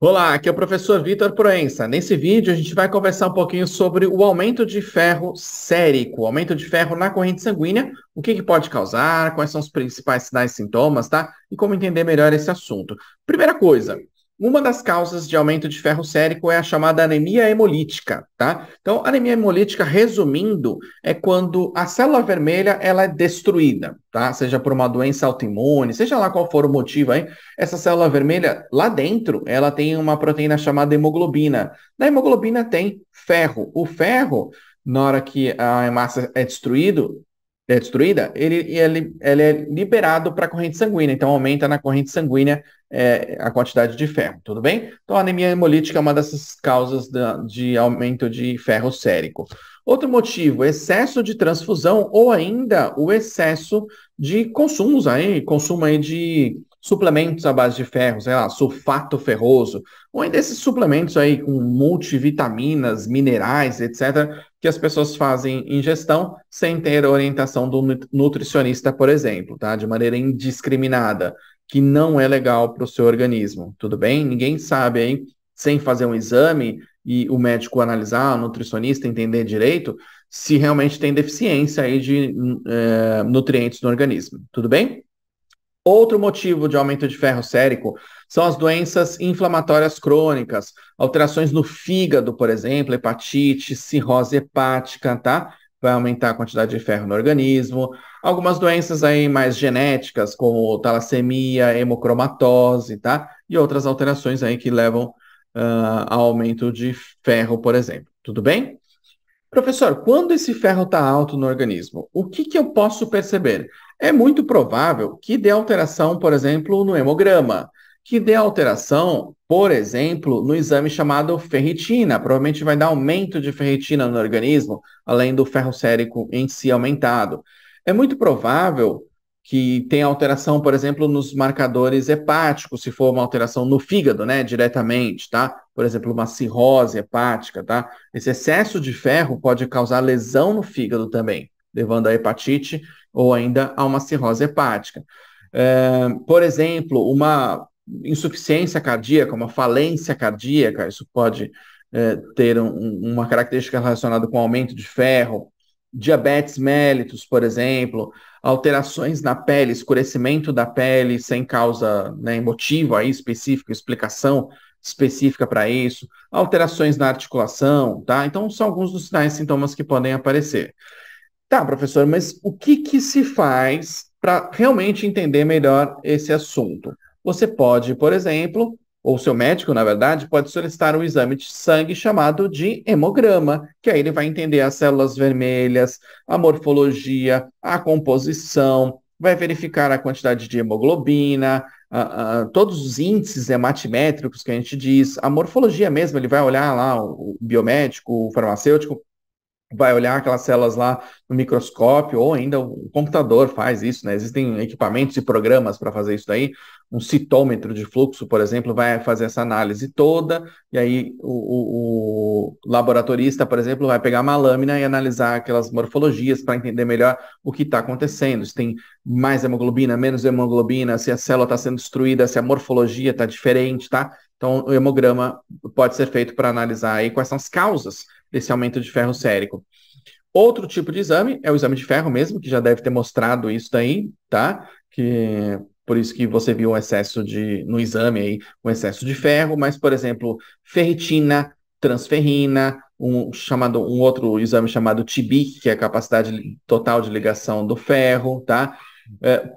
Olá, aqui é o professor Vitor Proença. Nesse vídeo, a gente vai conversar um pouquinho sobre o aumento de ferro sérico, o aumento de ferro na corrente sanguínea, o que pode causar, quais são os principais sinais e sintomas, tá? E como entender melhor esse assunto. Primeira coisa, uma das causas de aumento de ferro sérico é a chamada anemia hemolítica, tá? Então, anemia hemolítica, resumindo, é quando a célula vermelha ela é destruída, tá? Seja por uma doença autoimune, seja lá qual for o motivo aí, essa célula vermelha, lá dentro, ela tem uma proteína chamada hemoglobina. Na hemoglobina tem ferro. O ferro, na hora que a hemácia é destruída, ele é liberado para a corrente sanguínea. Então, aumenta na corrente sanguínea a quantidade de ferro, tudo bem? Então, a anemia hemolítica é uma dessas causas de aumento de ferro sérico. Outro motivo, excesso de transfusão ou ainda o excesso de consumo aí de suplementos à base de ferro, sei lá, sulfato ferroso, ou ainda esses suplementos aí com multivitaminas, minerais, etc., que as pessoas fazem ingestão sem ter orientação do nutricionista, por exemplo, tá? De maneira indiscriminada, que não é legal para o seu organismo, tudo bem? Ninguém sabe aí, sem fazer um exame e o médico analisar, o nutricionista entender direito, se realmente tem deficiência aí de nutrientes no organismo, tudo bem? Outro motivo de aumento de ferro sérico são as doenças inflamatórias crônicas, alterações no fígado, por exemplo, hepatite, cirrose hepática, tá? Vai aumentar a quantidade de ferro no organismo. Algumas doenças aí mais genéticas, como talassemia, hemocromatose, tá? E outras alterações aí que levam ao aumento de ferro, por exemplo. Tudo bem? Professor, quando esse ferro está alto no organismo, o que eu posso perceber? É muito provável que dê alteração, por exemplo, no hemograma, que dê alteração, por exemplo, no exame chamado ferritina. Provavelmente vai dar aumento de ferritina no organismo, além do ferro sérico em si aumentado. É muito provável que tenha alteração, por exemplo, nos marcadores hepáticos, se for uma alteração no fígado, né, diretamente, tá? Por exemplo, uma cirrose hepática, tá? Esse excesso de ferro pode causar lesão no fígado também, levando a hepatite ou ainda a uma cirrose hepática. Por exemplo, uma insuficiência cardíaca, uma falência cardíaca, isso pode ter uma característica relacionada com aumento de ferro. Diabetes mellitus, por exemplo, alterações na pele, escurecimento da pele sem causa, né, motivo aí específico, explicação específica para isso, alterações na articulação, tá? Então, são alguns dos sinais e sintomas que podem aparecer. Tá, professor, mas o que se faz para realmente entender melhor esse assunto? Você pode, por exemplo, ou seu médico, na verdade, pode solicitar um exame de sangue chamado de hemograma, que aí ele vai entender as células vermelhas, a morfologia, a composição, vai verificar a quantidade de hemoglobina, todos os índices hematimétricos que a gente diz, a morfologia mesmo, ele vai olhar lá, o biomédico, o farmacêutico, vai olhar aquelas células lá no microscópio, ou ainda o computador faz isso, né? Existem equipamentos e programas para fazer isso daí. Um citômetro de fluxo, por exemplo, vai fazer essa análise toda, e aí o laboratorista, por exemplo, vai pegar uma lâmina e analisar aquelas morfologias para entender melhor o que está acontecendo. Se tem mais hemoglobina, menos hemoglobina, se a célula está sendo destruída, se a morfologia está diferente, tá? Então, o hemograma pode ser feito para analisar aí quais são as causas desse aumento de ferro sérico. Outro tipo de exame é o exame de ferro mesmo, que já deve ter mostrado isso daí, tá? Que por isso que você viu um excesso no exame aí, um excesso de ferro, mas, por exemplo, ferritina, transferrina, um outro exame chamado TB, que é a capacidade total de ligação do ferro, tá?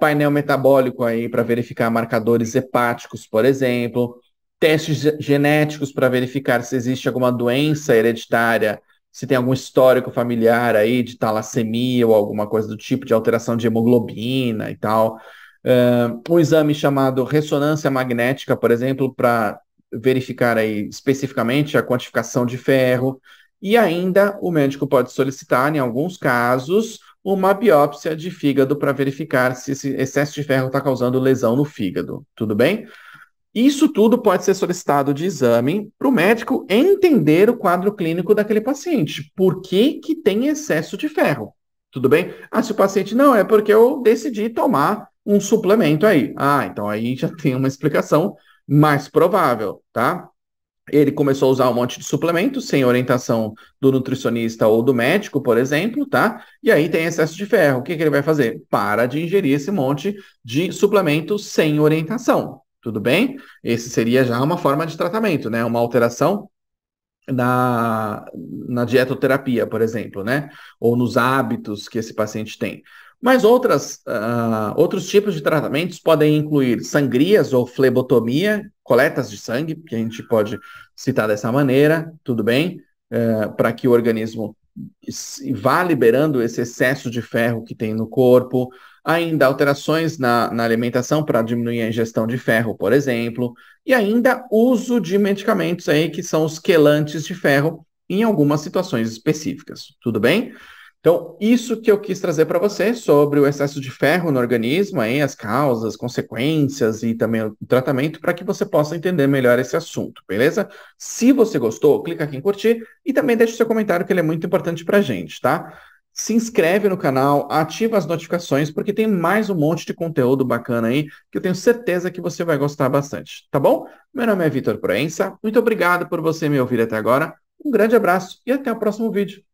Painel metabólico aí para verificar marcadores hepáticos, por exemplo, testes genéticos para verificar se existe alguma doença hereditária, se tem algum histórico familiar aí de talassemia ou alguma coisa do tipo, de alteração de hemoglobina e tal. Um exame chamado ressonância magnética, por exemplo, para verificar aí especificamente a quantificação de ferro. E ainda o médico pode solicitar, em alguns casos, uma biópsia de fígado para verificar se esse excesso de ferro está causando lesão no fígado. Tudo bem? Isso tudo pode ser solicitado de exame para o médico entender o quadro clínico daquele paciente. Por que que tem excesso de ferro? Tudo bem? Ah, se o paciente não, é porque eu decidi tomar um suplemento aí. Ah, então aí já tem uma explicação mais provável, tá? Ele começou a usar um monte de suplementos sem orientação do nutricionista ou do médico, por exemplo, tá? E aí tem excesso de ferro. O que que ele vai fazer? Para de ingerir esse monte de suplementos sem orientação. Tudo bem? Esse seria já uma forma de tratamento, né? Uma alteração na dietoterapia, por exemplo, né? Ou nos hábitos que esse paciente tem. Mas outros tipos de tratamentos podem incluir sangrias ou flebotomia, coletas de sangue, que a gente pode citar dessa maneira, tudo bem? Para que o organismo vá liberando esse excesso de ferro que tem no corpo. Ainda alterações na alimentação para diminuir a ingestão de ferro, por exemplo. E ainda uso de medicamentos aí que são os quelantes de ferro em algumas situações específicas. Tudo bem? Então, isso que eu quis trazer para você sobre o excesso de ferro no organismo, aí, as causas, consequências e também o tratamento, para que você possa entender melhor esse assunto, beleza? Se você gostou, clica aqui em curtir e também deixa o seu comentário, que ele é muito importante para a gente, tá? Se inscreve no canal, ativa as notificações, porque tem mais um monte de conteúdo bacana aí, que eu tenho certeza que você vai gostar bastante, tá bom? Meu nome é Vitor Proença, muito obrigado por você me ouvir até agora, um grande abraço e até o próximo vídeo.